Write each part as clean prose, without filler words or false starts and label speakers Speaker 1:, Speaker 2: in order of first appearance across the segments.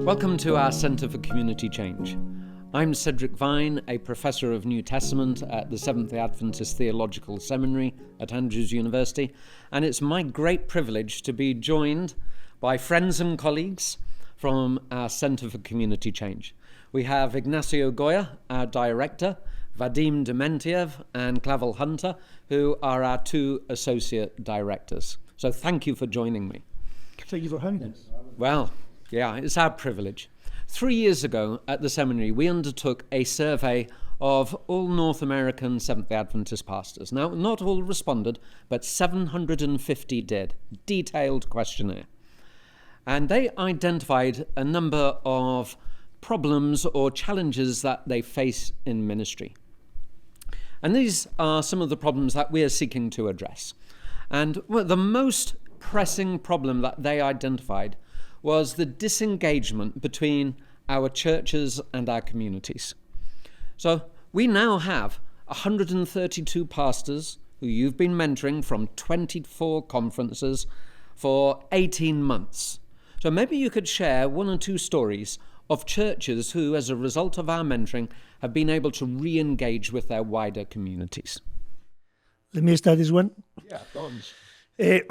Speaker 1: Welcome to our Centre for Community Change. I'm Cedric Vine, a professor of New Testament at the Seventh-day Adventist Theological Seminary at Andrews University, and it's my great privilege to be joined by friends and colleagues from our Centre for Community Change. We have Ignacio Goya, our director, Vadim Dementyev and Claval Hunter, who are our two associate directors. So thank you for joining me.
Speaker 2: Thank you for having us.
Speaker 1: Well, yeah, it's our privilege. 3 years ago at the seminary, we undertook a survey of all North American Seventh-day Adventist pastors. Now, not all responded, but 750 did. Detailed questionnaire. And they identified a number of problems or challenges that they face in ministry. And these are some of the problems that we are seeking to address. And the most pressing problem that they identified was the disengagement between our churches and our communities. So we now have 132 pastors who you've been mentoring from 24 conferences for 18 months. So maybe you could share one or two stories of churches who, as a result of our mentoring, have been able to re-engage with their wider communities.
Speaker 2: Let me start this one.
Speaker 3: Yeah, tons.
Speaker 2: It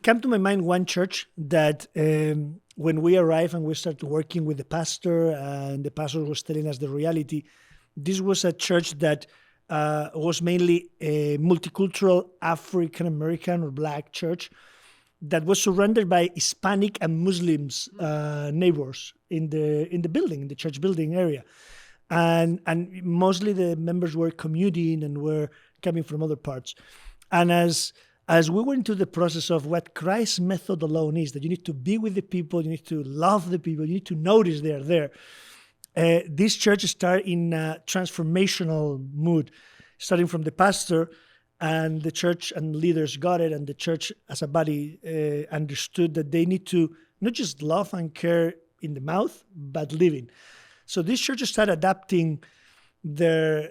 Speaker 2: came to my mind one church that when we arrived and we started working with the pastor and the pastor was telling us the reality, this was a church that was mainly a multicultural African-American or Black church that was surrounded by Hispanic and Muslims neighbors in the building, in the church building area. And mostly the members were commuting and were coming from other parts. And as we went into the process of what Christ's method alone is, that you need to be with the people, you need to love the people, you need to notice they are there. This church started in a transformational mood, starting from the pastor, and the church and leaders got it, and the church as a body understood that they need to not just love and care in the mouth, but living. So this church started adapting their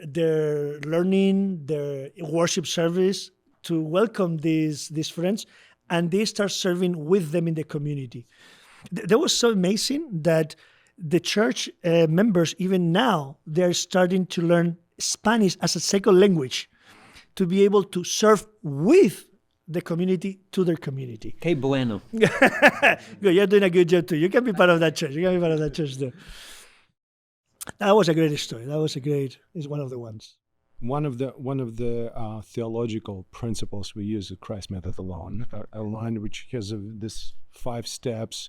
Speaker 2: learning, their worship service, to welcome these friends, and they start serving with them in the community. That was so amazing that the church members, even now, they're starting to learn Spanish as a second language to be able to serve with the community to their community.
Speaker 1: Que bueno.
Speaker 2: Good, you're doing a good job too. You can be part of that church. You can be part of that church too. That was a great story. It's one of the ones.
Speaker 3: One of the theological principles we use is Christ's method alone, a line which has this 5 steps.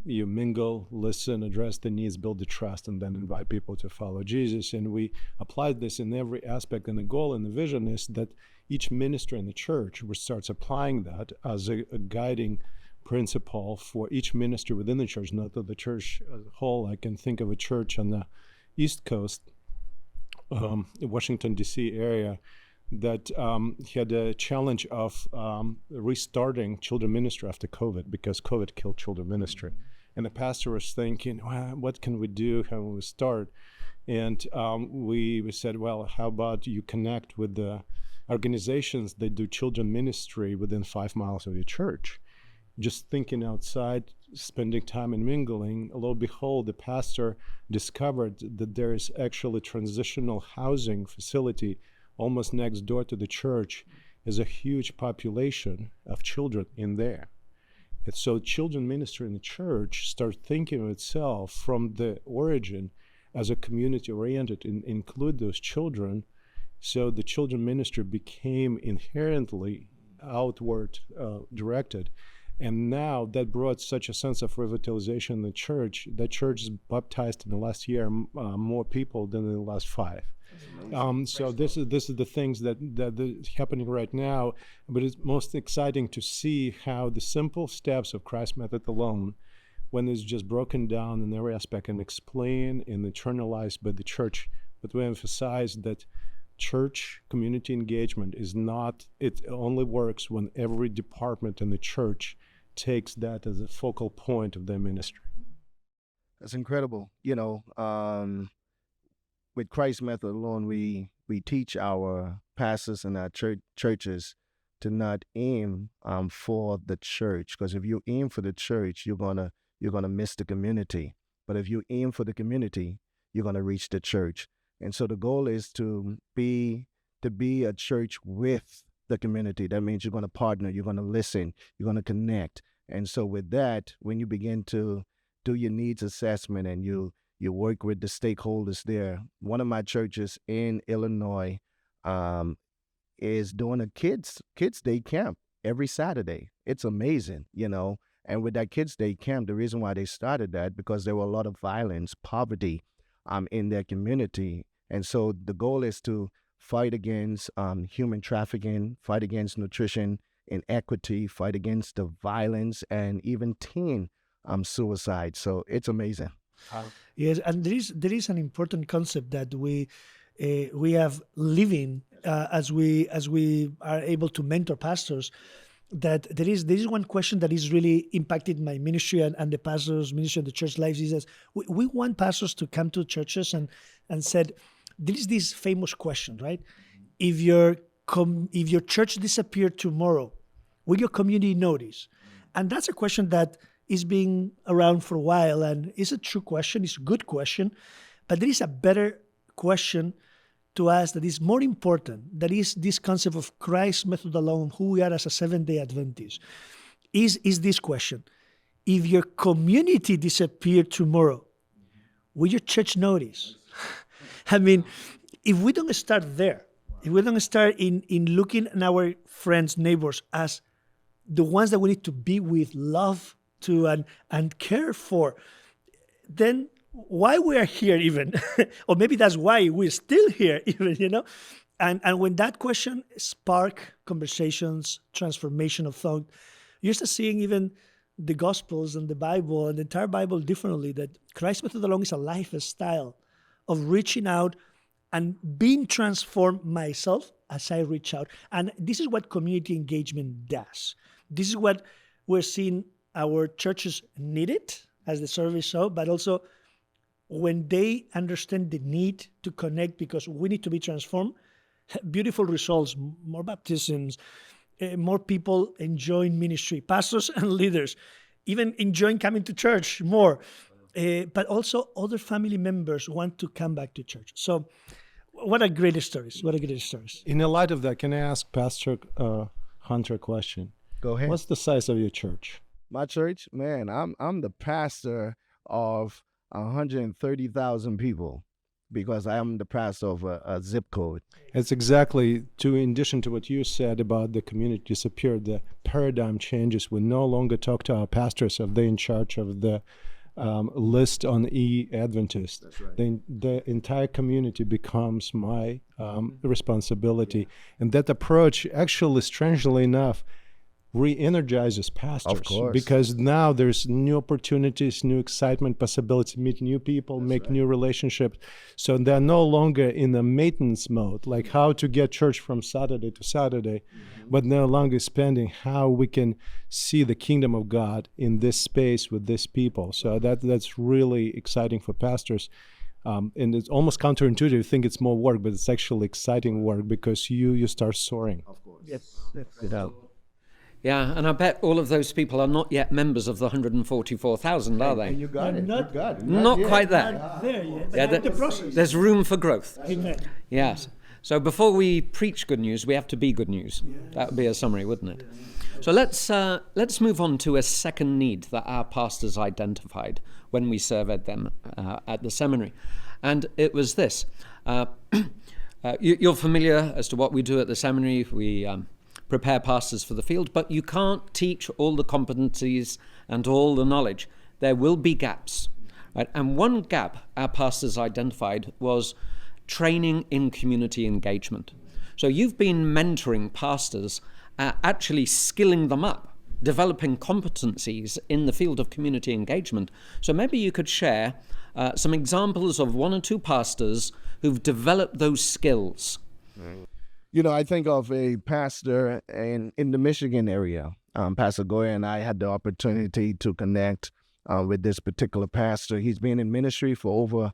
Speaker 3: You mingle, listen, address the needs, build the trust, and then invite people to follow Jesus. And we applied this in every aspect. And the goal and the vision is that each minister in the church starts applying that as a guiding principle for each minister within the church, not that the church as a whole. I can think of a church on the East Coast, Washington, D.C. area, that had a challenge of restarting children ministry after COVID, because COVID killed children ministry. And the pastor was thinking, well, what can we do? How will we start? And we said, well, how about you connect with the organizations that do children ministry within 5 miles of your church? Just thinking outside, spending time and mingling, lo and behold, the pastor discovered that there is actually transitional housing facility almost next door to the church. Is a huge population of children in there. And so children ministry in the church start thinking of itself from the origin as a community-oriented and include those children. So the children ministry became inherently outward directed. And now that brought such a sense of revitalization in the church. The church has baptized in the last year more people than in the last 5. So this is the things that is happening right now. But it's most exciting to see how the simple steps of Christ's method alone, when it's just broken down in every aspect and explained and internalized by the church, but we emphasize that church community engagement is not, it only works when every department in the church takes that as a focal point of their ministry.
Speaker 4: That's incredible. With Christ's method alone, we teach our pastors and our churches to not aim for the church, because if you aim for the church, you're gonna you're going to miss the community. But if you aim for the community, you're going to reach the church. And so the goal is to be a church with the community. That means you're going to partner, you're going to listen, you're going to connect. And so with that, when you begin to do your needs assessment and you work with the stakeholders there, one of my churches in Illinois is doing a kids day camp every Saturday. It's amazing, And with that kids day camp, the reason why they started that, because there were a lot of violence, poverty in their community. And so the goal is to fight against human trafficking, fight against nutrition inequity, fight against the violence, and even teen suicide. So it's amazing.
Speaker 2: Yes, and there is an important concept that we have living as we are able to mentor pastors. That there is one question that is really impacted my ministry and the pastor's ministry and the church lives is that we want pastors to come to churches and said, there is this famous question, right? If your church disappeared tomorrow, will your community notice? And that's a question that is being around for a while, and it's a true question, it's a good question, but there is a better question to ask that is more important, that is this concept of Christ's method alone, who we are as a Seventh-day Adventist, is this question. If your community disappeared tomorrow, will your church notice? I mean, if we don't start there, if we don't start in looking at our friends, neighbors as the ones that we need to be with, love to, and care for, then why we are here even? Or maybe that's why we're still here even, And when that question spark conversations, transformation of thought, you're just seeing even the Gospels and the Bible and the entire Bible differently, that Christ's method alone is a lifestyle of reaching out and being transformed myself as I reach out. And this is what community engagement does. This is what we're seeing our churches need it, as the survey showed, but also when they understand the need to connect because we need to be transformed, beautiful results, more baptisms, more people enjoying ministry, pastors and leaders, even enjoying coming to church more. But also other family members want to come back to church. So what a great stories. What a great stories.
Speaker 3: In the light of that, can I ask Pastor Hunter a question?
Speaker 4: Go ahead.
Speaker 3: What's the size of your church?
Speaker 4: My church? Man, I'm the pastor of 130,000 people because I am the pastor of a zip code.
Speaker 3: It's exactly, in addition to what you said about the community disappeared, the paradigm changes. We no longer talk to our pastors if they're in charge of the list on E-Adventist.
Speaker 4: That's right.
Speaker 3: The entire community becomes my responsibility. And that approach actually, strangely enough, re-energizes pastors.
Speaker 4: Of course.
Speaker 3: Because now there's new opportunities, new excitement, possibility to meet new people, make new relationships. So they're no longer in the maintenance mode, like how to get church from Saturday to Saturday, but no longer spending how we can see the kingdom of God in this space with these people. So that's really exciting for pastors. And it's almost counterintuitive. You think it's more work, but it's actually exciting work because you start soaring.
Speaker 4: Of course.
Speaker 2: Yes.
Speaker 4: Get out.
Speaker 1: Yeah, and I bet all of those people are not yet members of the 144,000, are they?
Speaker 4: You got it.
Speaker 2: Not-
Speaker 4: You got it.
Speaker 1: Not
Speaker 4: yet.
Speaker 1: quite there.
Speaker 2: Not there yet.
Speaker 1: Yeah,
Speaker 2: But the process.
Speaker 1: there's room for growth.
Speaker 2: Amen.
Speaker 1: Yes. So before we preach good news, we have to be good news. That would be a summary, wouldn't it? So let's move on to a second need that our pastors identified when we surveyed them at the seminary, and it was this. You're familiar as to what we do at the seminary. We prepare pastors for the field, but you can't teach all the competencies and all the knowledge. There will be gaps, right? And one gap our pastors identified was training in community engagement. So you've been mentoring pastors, actually skilling them up, developing competencies in the field of community engagement. So maybe you could share some examples of one or two pastors who've developed those skills.
Speaker 4: I think of a pastor in the Michigan area. Pastor Goya and I had the opportunity to connect with this particular pastor. He's been in ministry for over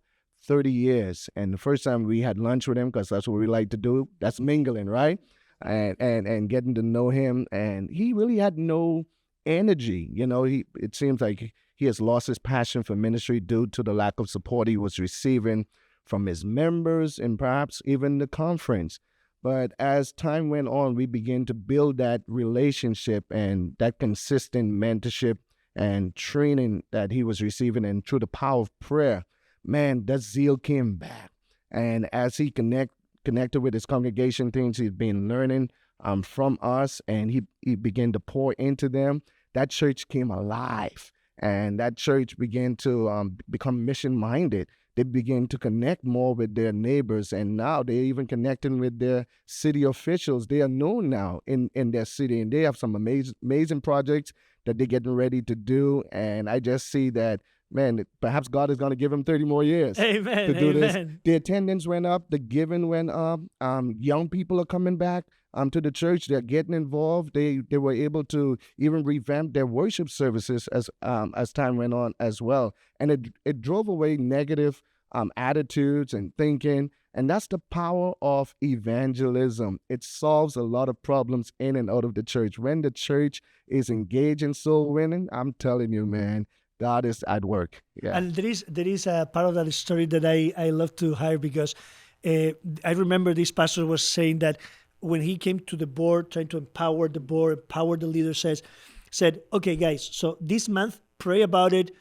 Speaker 4: 30 years. And the first time we had lunch with him, because that's what we like to do, that's mingling, right? And getting to know him. And he really had no energy. It seems like he has lost his passion for ministry due to the lack of support he was receiving from his members and perhaps even the conference. But as time went on, we began to build that relationship and that consistent mentorship and training that he was receiving. And through the power of prayer, man, that zeal came back. And as he connected with his congregation, things he'd been learning from us, and he began to pour into them, that church came alive. And that church began to become mission-minded. They began to connect more with their neighbors, and now they're even connecting with their city officials. They are known now in their city, and they have some amazing projects that they're getting ready to do. And I just see that, man, perhaps God is going to give them 30 more years to do this. The attendance went up, the giving went up. Young people are coming back to the church. They're getting involved. They were able to even revamp their worship services as time went on as well. And it drove away negative attitudes and thinking. And that's the power of evangelism. It solves a lot of problems in and out of the church. When the church is engaged in soul winning, I'm telling you, man, God is at work. Yeah.
Speaker 2: And there is a part of that story that I love to hear, because I remember this pastor was saying that when he came to the board, trying to empower the board, empower the leaders, said, okay, guys, so this month, pray about it,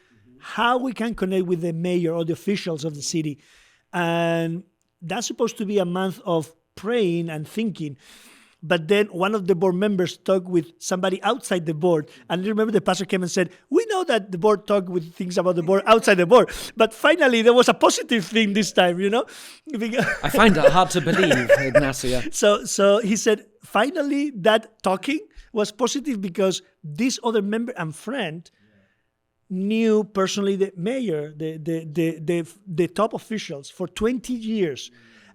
Speaker 2: how we can connect with the mayor or the officials of the city. And that's supposed to be a month of praying and thinking. But then one of the board members talked with somebody outside the board. And I remember the pastor came and said, we know that the board talked with things about the board outside the board. But finally, there was a positive thing this time, you know?
Speaker 1: I find it hard to believe, Ignacio.
Speaker 2: So he said, finally, that talking was positive because this other member and friend knew personally the mayor, the top officials for 20 years.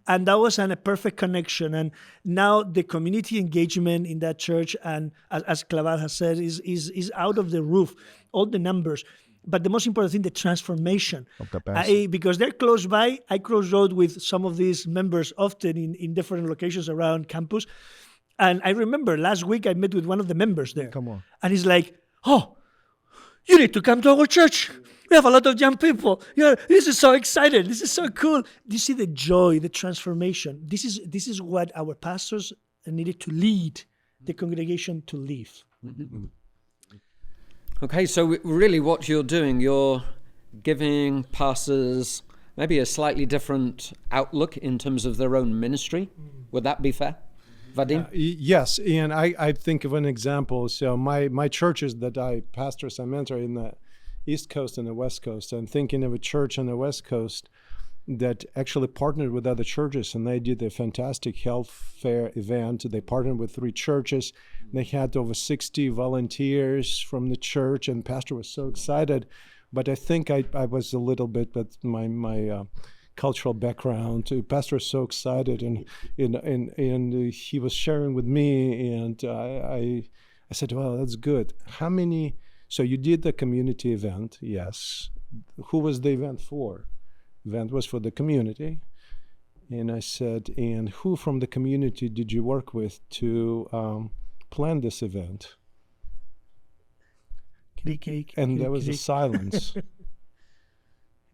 Speaker 2: And that was a perfect connection. And now the community engagement in that church, and as Claval has said, is out of the roof, all the numbers. But the most important thing, the transformation. Because they're close by, I cross road with some of these members often in different locations around campus. And I remember last week I met with one of the members there.
Speaker 4: Come on.
Speaker 2: And he's like, oh, you need to come to our church. We have a lot of young people. This is so exciting. This is so cool. Do you see the joy, the transformation? This is what our pastors needed to lead the congregation to live.
Speaker 1: Okay, so really what you're doing, you're giving pastors maybe a slightly different outlook in terms of their own ministry. Would that be fair? Vadim?
Speaker 3: Yes, and I think of an example. So my churches that I pastor and mentor in the East Coast and the West Coast, I'm thinking of a church on the West Coast that actually partnered with other churches, and they did a fantastic health fair event. They partnered with 3 churches. They had over 60 volunteers from the church, and the pastor was so excited. But I think I was a little bit, but my cultural background. The pastor was so excited, and he was sharing with me, and I said, well, that's good. How many? So you did the community event, yes. Who was the event for? Event was for the community. And I said, and who from the community did you work with to plan this event? And there was a silence.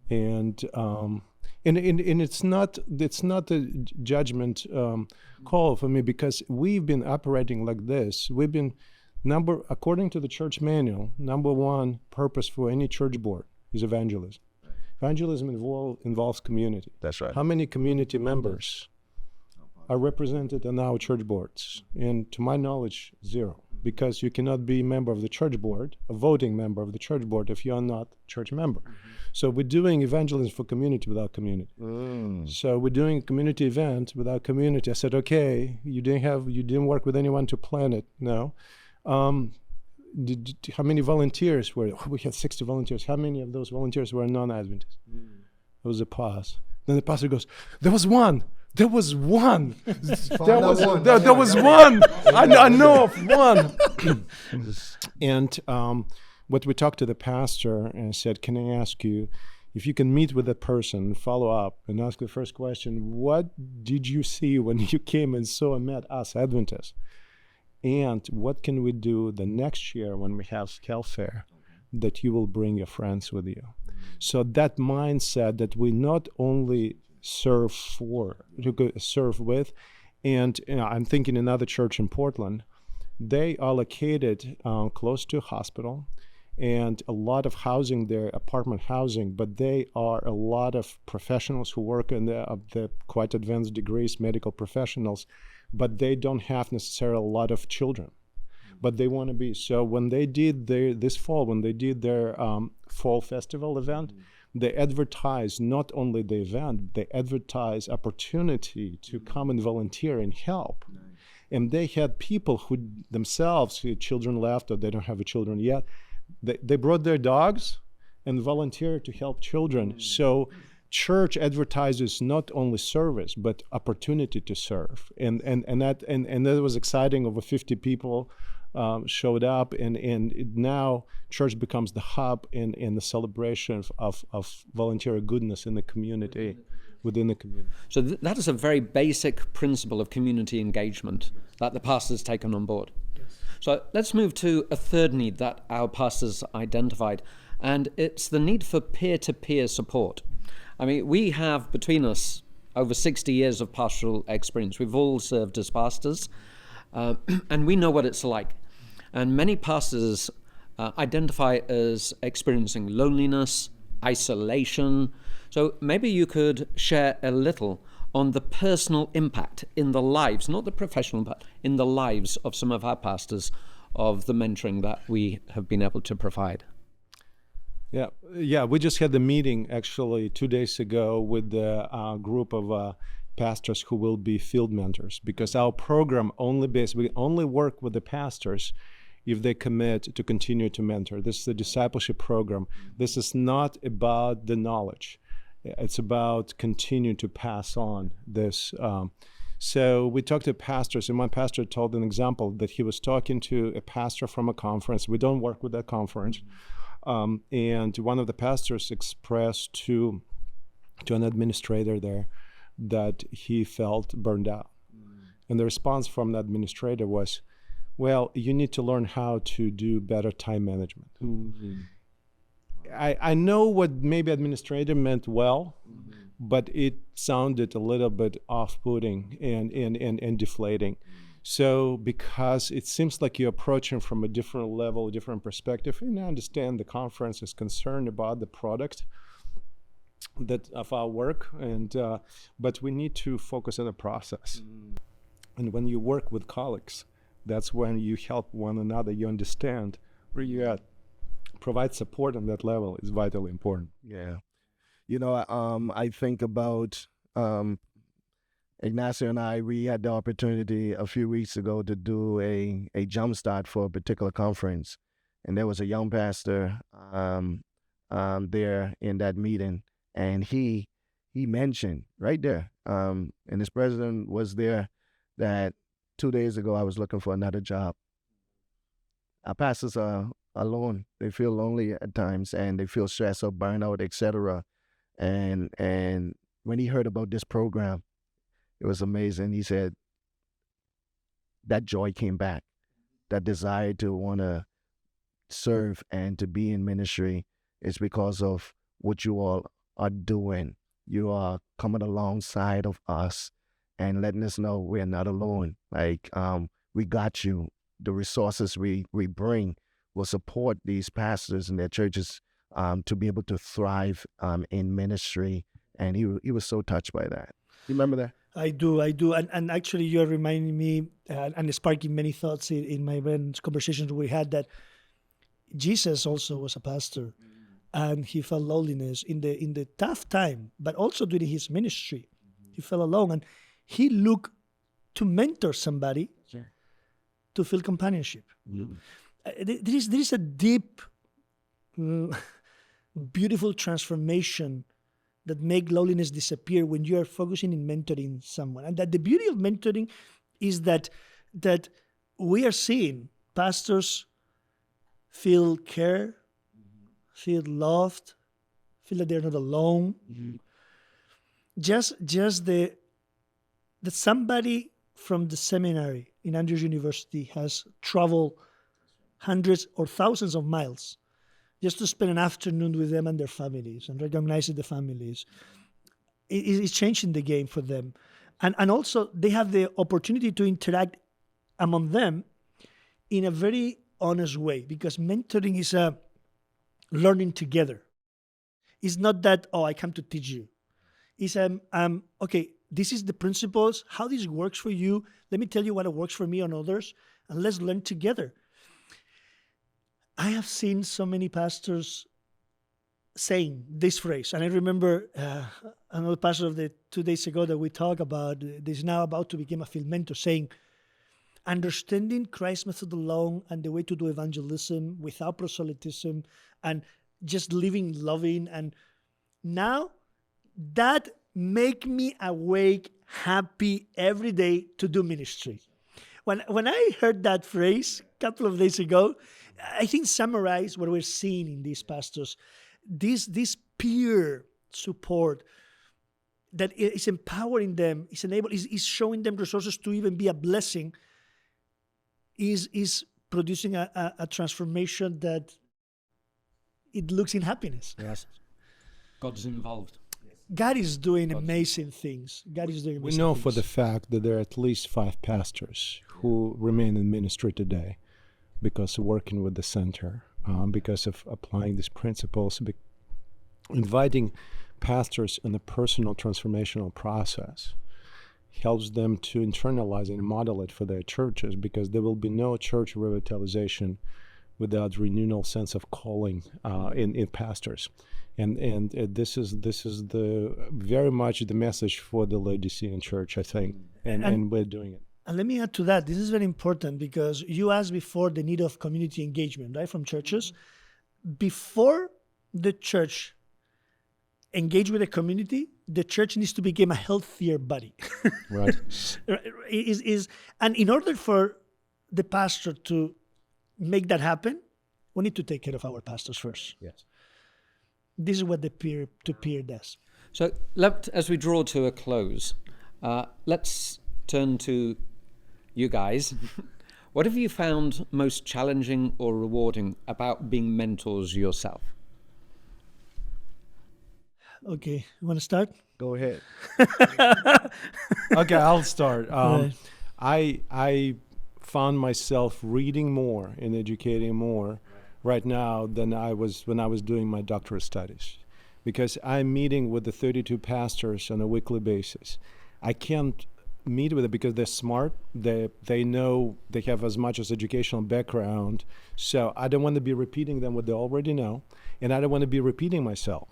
Speaker 3: And it's not a judgment call for me, because we've been operating like this. We've been according to the church manual, number 1 purpose for any church board is evangelism. Evangelism involves community.
Speaker 4: That's right.
Speaker 3: How many community members are represented in our church boards? And to my knowledge, 0. Because you cannot be a member of the church board, a voting member of the church board, if you're not a church member. So we're doing evangelism for community without community. So we're doing a community event without community. I said, okay, you didn't work with anyone to plan it. No. How many volunteers were? We had 60 volunteers. How many of those volunteers were non-Adventists? There was a pause. Then the pastor goes, there was one. There was one. There was one. I know of one. And what we talked to the pastor and said, can I ask you, if you can meet with that person, follow up, and ask the first question, what did you see when you came and saw and met us Adventists? And what can we do the next year when we have Cal Fair that you will bring your friends with you. So that mindset that we not only serve with, and I'm thinking another church in Portland, they are located close to a hospital and a lot of housing there, apartment housing, but they are a lot of professionals who work in the quite advanced degrees, medical professionals, but they don't have necessarily a lot of children. But they want to be. So when they did this fall, when they did their fall festival event, they advertised not only the event, they advertised opportunity to come and volunteer and help. And they had people who themselves, who children left or they don't have children yet, they brought their dogs and volunteered to help children. So church advertises not only service, but opportunity to serve. And that was exciting. Over 50 people showed up, and now church becomes the hub in the celebration of volunteer goodness in the community, within the community.
Speaker 1: So that is a very basic principle of community engagement that the pastor's taken on board. Yes. So let's move to a third need that our pastors identified, and it's the need for peer-to-peer support. I mean, we have between us over 60 years of pastoral experience. We've all served as pastors, and we know what it's like. And many pastors identify as experiencing loneliness, isolation. So maybe you could share a little on the personal impact in the lives, not the professional, but in the lives of some of our pastors, of the mentoring that we have been able to provide.
Speaker 3: Yeah. We just had the meeting actually 2 days ago with the group of pastors who will be field mentors, because our program we only work with the pastors if they commit to continue to mentor. This is a discipleship program. This is not about the knowledge. It's about continue to pass on this. So we talked to pastors, and one pastor told an example that he was talking to a pastor from a conference. We don't work with that conference. And one of the pastors expressed to an administrator there that he felt burned out. And the response from the administrator was, well, you need to learn how to do better time management. I know what maybe administrator meant well, but it sounded a little bit off-putting and deflating. So because it seems like you're approaching from a different level, a different perspective, and I understand the conference is concerned about the product of our work, but we need to focus on the process. And when you work with colleagues, that's when you help one another, you understand where you're at. Provide support on that level is vitally important.
Speaker 4: Yeah. I think about Ignacio and I, we had the opportunity a few weeks ago to do a jumpstart for a particular conference. And there was a young pastor there in that meeting. And he mentioned right there, and his president was there, that 2 days ago I was looking for another job. Our pastors are alone. They feel lonely at times, and they feel stressed or burnout, etc. And when he heard about this program, it was amazing. He said that joy came back, that desire to want to serve and to be in ministry is because of what you all are doing. You are coming alongside of us and letting us know we're not alone. Like, we got you. The resources we bring will support these pastors and their churches to be able to thrive in ministry. And he was so touched by that. You remember that?
Speaker 2: I do. And actually, you're reminding me and sparking many thoughts in my conversations we had, that Jesus also was a pastor, and he felt loneliness in the tough time, but also during his ministry. He felt alone, and he looked to mentor somebody to feel companionship. There is a deep, beautiful transformation that make loneliness disappear when you are focusing in mentoring someone. And that the beauty of mentoring is that we are seeing pastors feel care, feel loved, feel that they're not alone. Just that somebody from the seminary in Andrews University has traveled hundreds or thousands of miles just to spend an afternoon with them and their families and recognizing the families. It's changing the game for them. And also they have the opportunity to interact among them in a very honest way, because mentoring is a learning together. It's not that, I come to teach you. It's okay, this is the principles, how this works for you. Let me tell you what works for me and others, and let's learn together. I have seen so many pastors saying this phrase, and I remember another pastor of the 2 days ago that we talked about, this now about to become a field mentor, saying, understanding Christ's method alone and the way to do evangelism without proselytism and just living loving. And now that make me awake, happy every day to do ministry. When I heard that phrase a couple of days ago, I think summarize what we're seeing in these pastors. This peer support that is empowering them, is showing them resources to even be a blessing, is producing a transformation that it looks in happiness.
Speaker 1: Yes. God's involved.
Speaker 2: God is doing amazing things.
Speaker 3: We know for the fact that there are at least 5 pastors who remain in ministry today because of working with the center, because of applying these principles, inviting pastors in a personal transformational process helps them to internalize and model it for their churches, because there will be no church revitalization without renewal sense of calling in pastors. And this is the very much the message for the Laodicean church, I think, and we're doing it.
Speaker 2: And let me add to that. This is very important, because you asked before the need of community engagement, right, from churches. Before the church engage with the community, the church needs to become a healthier body.
Speaker 3: Right.
Speaker 2: And in order for the pastor to make that happen, we need to take care of our pastors first.
Speaker 3: Yes.
Speaker 2: This is what the peer-to-peer does.
Speaker 1: So as we draw to a close, let's turn to you guys. What have you found most challenging or rewarding about being mentors yourself?
Speaker 2: Okay, you want to start?
Speaker 4: Go ahead.
Speaker 3: Okay, I'll start.
Speaker 2: Right.
Speaker 3: I found myself reading more and educating more right now than I was when I was doing my doctoral studies, because I'm meeting with the 32 pastors on a weekly basis. I can't meet with them because they're smart. They know, they have as much as educational background. So I don't want to be repeating them what they already know, and I don't want to be repeating myself.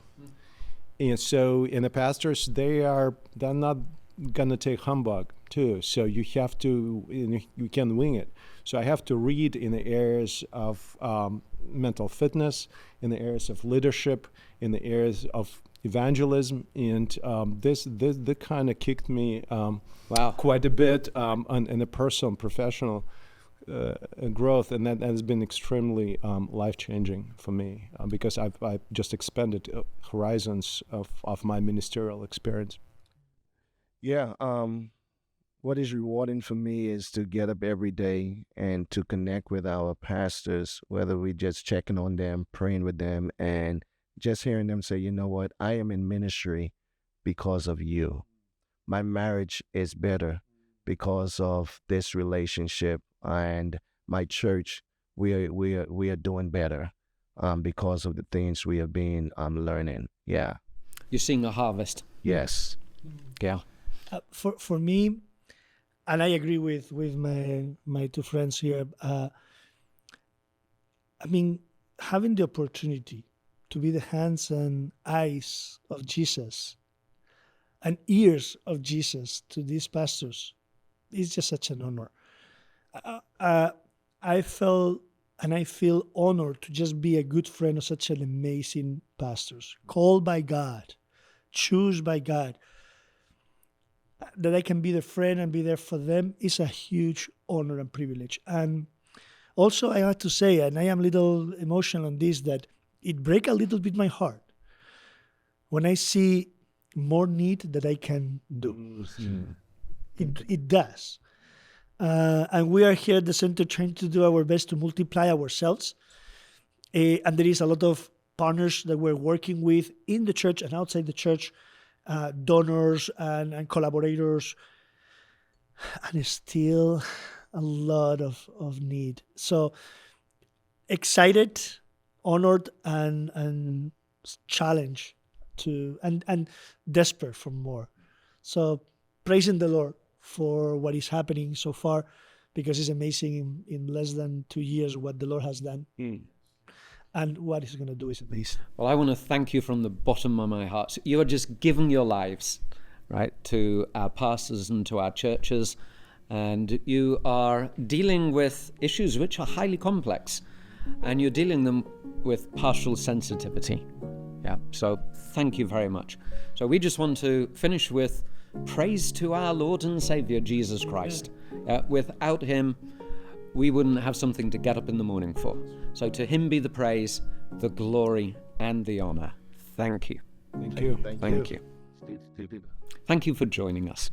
Speaker 3: And so, in the pastors, they're not gonna take humbug too. So you have to, you can wing it. So I have to read in the areas of mental fitness, in the areas of leadership, in the areas of evangelism, and this kind of kicked me quite a bit in the personal, professional growth, and that has been extremely life-changing for me because I've just expanded horizons of my ministerial experience.
Speaker 4: Yeah, what is rewarding for me is to get up every day and to connect with our pastors, whether we just checking on them, praying with them, and just hearing them say, you know what, I am in ministry because of you. My marriage is better because of this relationship, and my church, we are doing better because of the things we have been learning. Yeah.
Speaker 1: You're seeing a harvest.
Speaker 4: Yes.
Speaker 1: Yeah.
Speaker 2: For me, and I agree with my two friends here, I mean, having the opportunity to be the hands and eyes of Jesus and ears of Jesus to these pastors is just such an honor. I felt and I feel honored to just be a good friend of such an amazing pastors, called by God, chosen by God. That I can be their friend and be there for them is a huge honor and privilege. And also I have to say, and I am a little emotional on this, that it breaks a little bit my heart when I see more need that I can do. Mm-hmm. It does. And we are here at the center trying to do our best to multiply ourselves. And there is a lot of partners that we're working with in the church and outside the church, donors and collaborators, and it's still a lot of need. So excited, honored, and challenged to and desperate for more. So praising the Lord for what is happening so far, because it's amazing in less than 2 years what the Lord has done. And what He's going to do is amazing.
Speaker 1: Well, I want to thank you from the bottom of my heart. You are just giving your lives, right, to our pastors and to our churches, and you are dealing with issues which are highly complex, and you're dealing them with pastoral sensitivity. Yeah, so thank you very much. So we just want to finish with praise to our Lord and Savior, Jesus Christ. Without Him, we wouldn't have something to get up in the morning for. So to Him be the praise, the glory, and the honor. Thank you.
Speaker 3: Thank you.
Speaker 1: Thank you. Thank you for joining us.